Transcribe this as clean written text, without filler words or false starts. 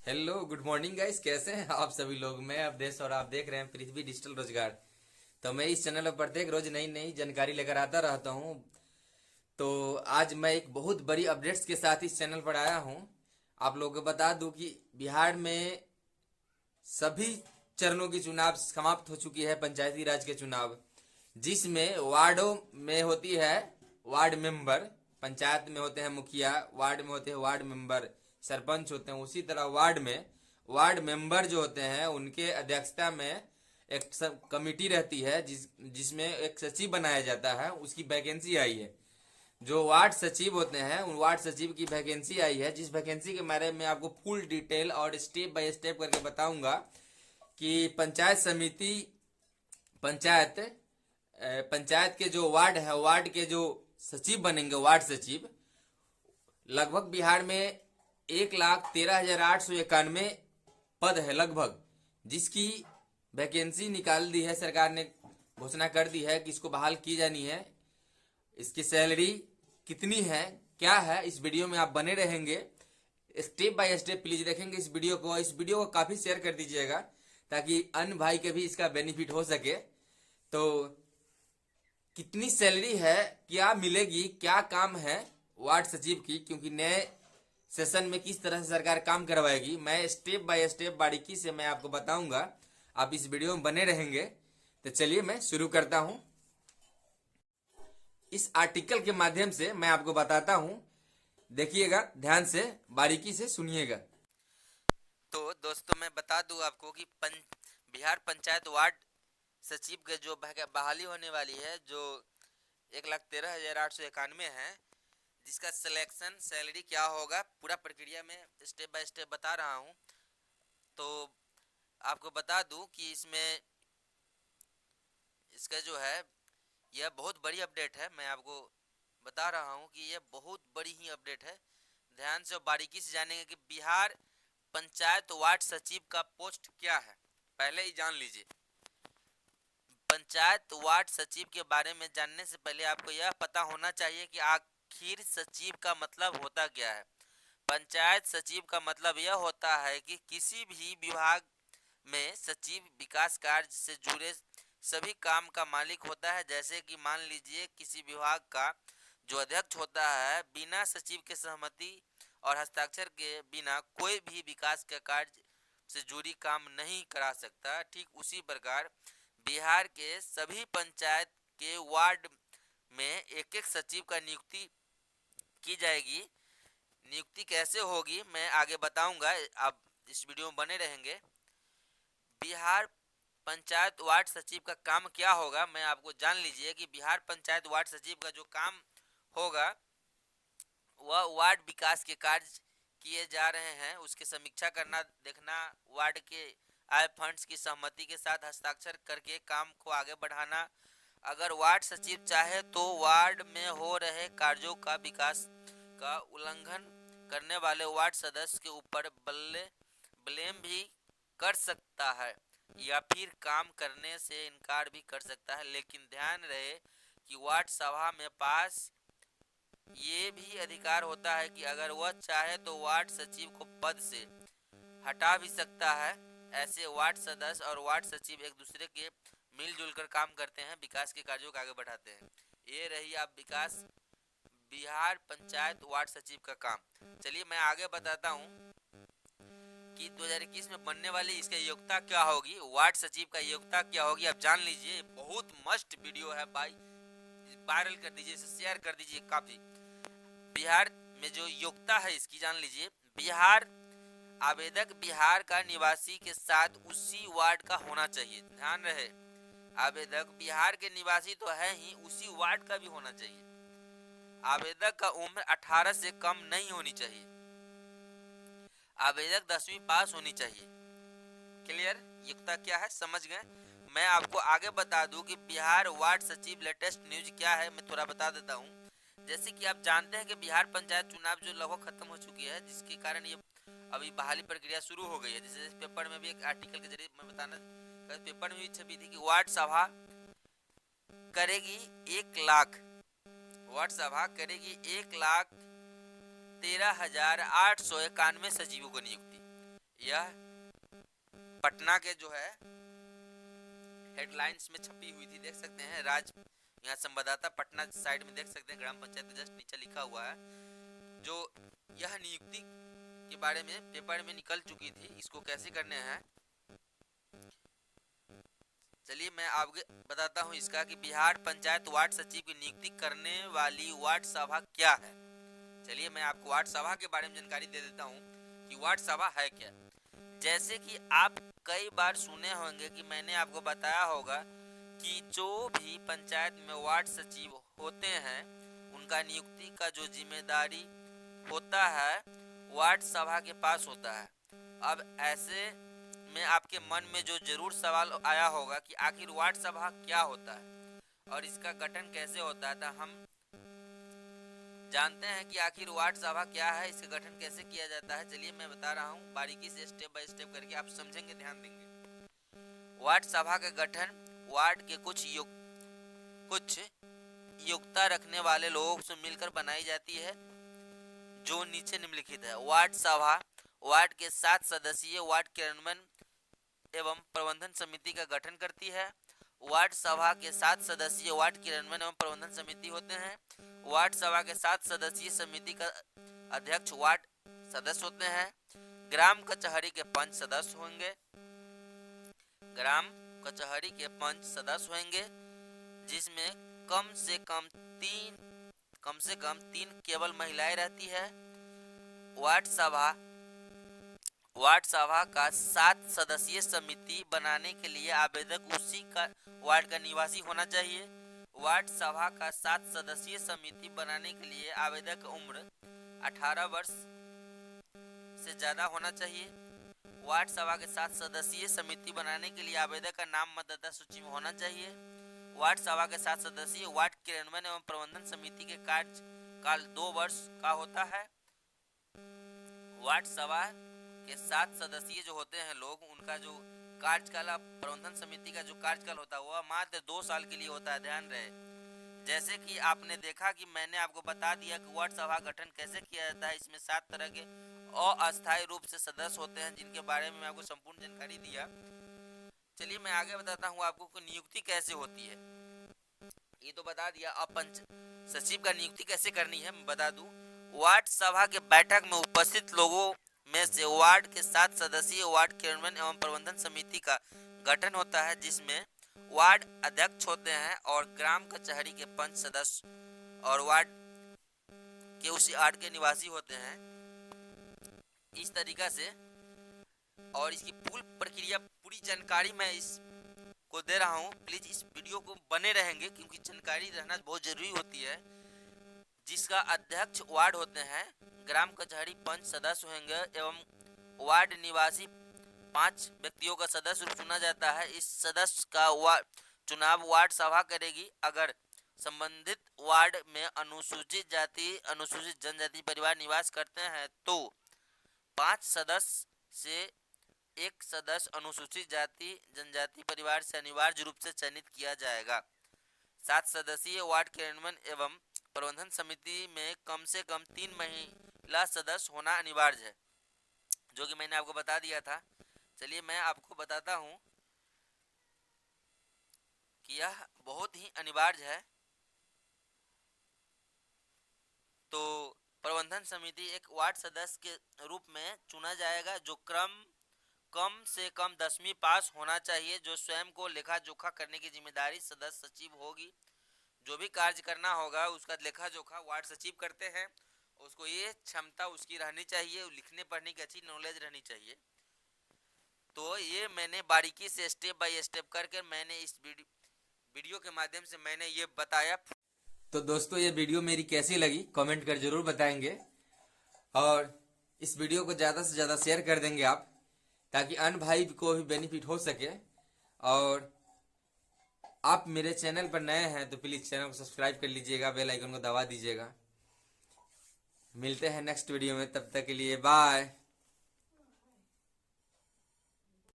Hello good morning guys, कैसे हैं आप सभी लोग। मैं अवधेश और आप देख रहे हैं पृथ्वी डिजिटल रोजगार। तो मैं इस चैनल पर प्रत्येक रोज नई नई जानकारी लेकर आता रहता हूं। तो आज मैं एक बहुत बड़ी अपडेट्स के साथ इस चैनल पर आया हूं। आप लोगों को बता दूं कि बिहार में सभी चरणों की चुनाव समाप्त हो चुकी है, पंचायती राज के चुनाव, जिसमें वार्डों में होती है वार्ड मेंबर, पंचायत में होते हैं मुखिया, वार्ड में होते हैं वार्ड मेंबर, सरपंच होते हैं। उसी तरह वार्ड में वार्ड मेंबर जो होते हैं उनके अध्यक्षता में एक कमिटी रहती है जिसमें एक सचिव बनाया जाता है। उसकी वैकेंसी आई है। जो वार्ड सचिव होते हैं उन वार्ड सचिव की वैकेंसी आई है, जिस वैकेंसी के बारे में आपको फुल डिटेल और स्टेप बाय स्टेप करके बताऊंगा कि पंचायत समिति, पंचायत पंचायत के जो वार्ड है, वार्ड के जो सचिव बनेंगे, वार्ड सचिव, लगभग बिहार में 1,13,891 पद है लगभग, जिसकी वैकेंसी निकाल दी है सरकार ने, घोषणा कर दी है कि इसको बहाल की जानी है। इसकी सैलरी कितनी है, क्या है, इस वीडियो में आप बने रहेंगे। स्टेप बाय स्टेप प्लीज देखेंगे इस वीडियो को। इस वीडियो को काफी शेयर कर दीजिएगा ताकि अन्य भाई के भी इसका बेनिफिट हो सके। तो कितनी सैलरी है, क्या मिलेगी, क्या काम है वार्ड सचिव की, क्योंकि नए सेशन में किस तरह से सरकार काम करवाएगी, मैं स्टेप बाय स्टेप बारीकी से मैं आपको बताऊंगा। आप इस वीडियो में बने रहेंगे। तो चलिए मैं शुरू करता हूं। इस आर्टिकल के माध्यम से मैं आपको बताता हूं, देखिएगा ध्यान से, बारीकी से सुनिएगा। तो दोस्तों मैं बता दूं आपको कि बिहार पंचायत वार्ड सचिव के जो बहाली होने वाली है, जो 1,13,891 है, जिसका सिलेक्शन सैलरी क्या होगा, पूरा प्रक्रिया में स्टेप बाय स्टेप बता रहा हूं। तो आपको बता दूं कि इसमें इसका जो है यह बहुत बड़ी अपडेट है। मैं आपको बता रहा हूं कि यह बहुत बड़ी ही अपडेट है। ध्यान से और बारीकी से जानेंगे कि बिहार पंचायत वार्ड सचिव का पोस्ट क्या है, पहले ही जान लीजिए। पंचायत वार्ड सचिव के बारे में जानने से पहले आपको यह पता होना चाहिए कि आखिर सचिव का मतलब होता क्या है। पंचायत सचिव का मतलब यह होता है कि किसी भी विभाग में सचिव विकास कार्य से जुड़े सभी काम का मालिक होता है। जैसे कि मान लीजिए किसी विभाग का जो अध्यक्ष होता है, बिना सचिव के सहमति और हस्ताक्षर के बिना कोई भी विकास का कार्य से जुड़ी काम नहीं करा सकता। ठीक उसी प्रकार बिहार के सभी पंचायत के वार्ड में एक एक सचिव का नियुक्ति की जाएगी। नियुक्ति कैसे होगी मैं आगे बताऊंगा, आप इस वीडियो में बने रहेंगे। बिहार पंचायत वार्ड सचिव का काम क्या होगा, मैं आपको जान लीजिए कि बिहार पंचायत वार्ड सचिव का जो काम होगा वह वार्ड विकास के कार्य किए जा रहे हैं उसकी समीक्षा करना, देखना, वार्ड के आय फंड्स की सहमति के साथ हस्ताक्षर करके काम को आगे बढ़ाना। अगर वार्ड सचिव चाहे तो वार्ड में हो रहे कार्यों का विकास का उल्लंघन करने वाले वार्ड सदस्य के ऊपर ब्लेम भी कर सकता है या फिर काम करने से इनकार भी कर सकता है। लेकिन ध्यान रहे कि वार्ड सभा में पास ये भी अधिकार होता है कि अगर वह चाहे तो वार्ड सचिव को पद से हटा भी सकता है। ऐसे वार्ड सदस्य और वार्ड सचिव एक दूसरे के मिलजुल कर काम करते हैं, विकास के कार्यों को आगे बढ़ाते हैं। ये रही आप विकास बिहार पंचायत वार्ड सचिव का काम। चलिए मैं आगे बताता हूँ कि 2021 में बनने वाली इसकी योग्यता क्या होगी, वार्ड सचिव का योग्यता क्या होगी, आप जान लीजिए। बहुत मस्त वीडियो है भाई, वायरल कर दीजिए, इसे शेयर कर दीजिए काफी। बिहार में जो योग्यता है इसकी जान लीजिए। बिहार आवेदक बिहार का निवासी के साथ उसी वार्ड का होना चाहिए। ध्यान रहे, आवेदक बिहार के निवासी तो है ही, उसी वार्ड का भी होना चाहिए। आवेदक का उम्र 18 से कम नहीं होनी चाहिए। आवेदक 10वीं पास होनी चाहिए। क्लियर, योग्यता क्या है समझ गए। मैं आपको आगे बता दूं कि बिहार वार्ड सचिव लेटेस्ट न्यूज क्या है, मैं थोड़ा बता देता हूं। जैसे कि आप जानते हैं कि बिहार पंचायत चुनाव जो लगभग खत्म हो चुकी है, जिसके कारण ये अभी बहाली प्रक्रिया शुरू हो गई है। जैसे पेपर में भी एक आर्टिकल के जरिए मैं बताना, पेपर में भी छपी थी कि वार्ड सभा करेगी 1 लाख, वार्ड सभा करेगी 1,13,891 सचिवों को नियुक्ति। यह पटना के जो है हेडलाइंस में छपी हुई थी, देख सकते हैं। यहाँ संवाददाता पटना साइड में देख सकते हैं, ग्राम पंचायत के जस्ट नीचे लिखा हुआ है। जो यह नियुक्ति के बारे में पेपर में निकल चुकी थी, इसको कैसे करने हैं चलिए मैं आपको बताता हूँ इसका, कि बिहार पंचायत वार्ड सचिव की नियुक्ति करने वाली वार्ड सभा क्या है। चलिए मैं आपको वार्ड सभा के बारे में जानकारी दे देता हूँ कि वार्ड सभा है क्या। जैसे कि आप कई बार सुने होंगे कि मैंने आपको बताया होगा कि जो भी पंचायत में वार्ड सचिव होते हैं उनका नियुक्ति का जो जिम्मेदारी होता है वार्ड सभा के पास होता है। अब ऐसे में आपके मन में जो जरूर सवाल आया होगा कि आखिर वार्ड सभा क्या होता है और इसका गठन कैसे होता है, तो हम जानते हैं कि आखिर वार्ड सभा क्या है, इसका गठन कैसे किया जाता है। चलिए मैं बता रहा हूँ बारीकी से, स्टेप बाय स्टेप करके आप समझेंगे, ध्यान देंगे। वार्ड सभा का गठन वार्ड के कुछ योग्यता रखने वाले लोगों से मिलकर बनाई जाती है, जो नीचे निम्नलिखित है। वार्ड सभा वार्ड के 7 सदस्यीय वार्ड क्रियान्वयन एवं प्रबंधन समिति का गठन करती है। वार्ड सभा के 7 सदस्यीय वार्ड क्रियान्वयन एवं प्रबंधन समिति होते हैं। वार्ड सभा के 7 सदस्यीय समिति का अध्यक्ष वार्ड सदस्य होते हैं। ग्राम कचहरी के 5 सदस्य होंगे। ग्राम कचहरी के 5 सदस्य होंगे, जिसमें कम से कम तीन केवल महिलाएं रहती है। वार्ड सभा का 7 सदस्यीय समिति बनाने के लिए आवेदक उसी का वार्ड का निवासी होना चाहिए। वार्ड सभा का 7 सदस्यीय समिति बनाने के लिए आवेदक का उम्र 18 वर्ष से ज्यादा होना चाहिए। वार्ड सभा के 7 सदस्यीय समिति बनाने के लिए आवेदक का नाम मतदाता सूची में होना चाहिए। वार्ड सभा के 7 सदस्यीय वार्ड क्रियान्वयन एवं प्रबंधन समिति के कार्यकाल 2 वर्ष का होता है। वार्ड सभा के 7 सदस्यीय जो होते हैं लोग, उनका जो कार्यकाल, प्रबंधन समिति का जो कार्यकाल होता है वह मात्र 2 साल के लिए होता है, ध्यान रहे। जैसे कि आपने देखा कि मैंने आपको बता दिया कि वार्ड सभा गठन कैसे किया जाता है। इसमें 7 तरह के अस्थायी रूप से सदस्य होते हैं, जिनके बारे में मैं आपको संपूर्ण जानकारी दिया। चलिए मैं आगे बताता हूँ आपको कि नियुक्ति कैसे होती है। ये तो बता दिया, अब सचिव का नियुक्ति कैसे करनी है मैं बता दूं। वार्ड सभा के बैठक में उपस्थित लोगों में से वार्ड के 7 सदस्यीय वार्ड क्रियान्वयन एवं प्रबंधन समिति का गठन होता है, जिसमें वार्ड अध्यक्ष होते हैं और ग्राम कचहरी के 5 सदस्य और वार्ड के उसी वार्ड के निवासी होते हैं। इस तरीका से, और इसकी पूरी जानकारी मैं इस को दे रहा हूँ। प्लीज इस वीडियो को बने रहेंगे, क्योंकि जानकारी रहना बहुत जरूरी होती है। जिसका अध्यक्ष वार्ड होते हैं, ग्राम कचहरी 5 सदस्य होंगे एवं वार्ड निवासी 5 व्यक्तियों का सदस्य रूप चुना जाता है। इस सदस्य का चुनाव वार्ड सभा करेगी। अगर संबंधित वार्ड में अनुसूचित जाति, अनुसूचित जनजाति परिवार निवास करते हैं तो 5 सदस्य से एक सदस्य अनुसूचित जाति जनजाति परिवार से अनिवार्य रूप से चयनित किया जाएगा। 7 सदस्यीय वार्ड क्रियान्वयन एवं प्रबंधन समिति में कम से कम 3 महिला सदस्य होना अनिवार्य है, जो कि मैंने आपको बता दिया था। चलिए मैं आपको बताता हूँ कि यह बहुत ही अनिवार्य है। तो प्रबंधन समिति एक वार्ड सदस्य के रूप में चुना जाएगा, जो कम से कम 10वीं पास होना चाहिए, जो स्वयं को लेखा जोखा करने की जिम्मेदारी सदस्य सचिव होगी। जो भी कार्य करना होगा उसका लेखा जोखा वार्ड सचिव करते हैं। उसको ये क्षमता उसकी रहनी चाहिए, लिखने पढ़ने की अच्छी नॉलेज रहनी चाहिए। तो ये मैंने बारीकी से स्टेप बाय स्टेप करके मैंने इस वीडियो के माध्यम से मैंने ये बताया। तो दोस्तों ये वीडियो मेरी कैसी लगी कमेंट कर जरूर बताएंगे, और इस वीडियो को ज़्यादा से ज़्यादा शेयर कर देंगे आप, ताकि अन्य भाई को भी बेनिफिट हो सके। और आप मेरे चैनल पर नए हैं तो प्लीज़ चैनल को सब्सक्राइब कर लीजिएगा, बेल आइकन को दबा दीजिएगा। मिलते हैं नेक्स्ट वीडियो में, तब तक के लिए बाय।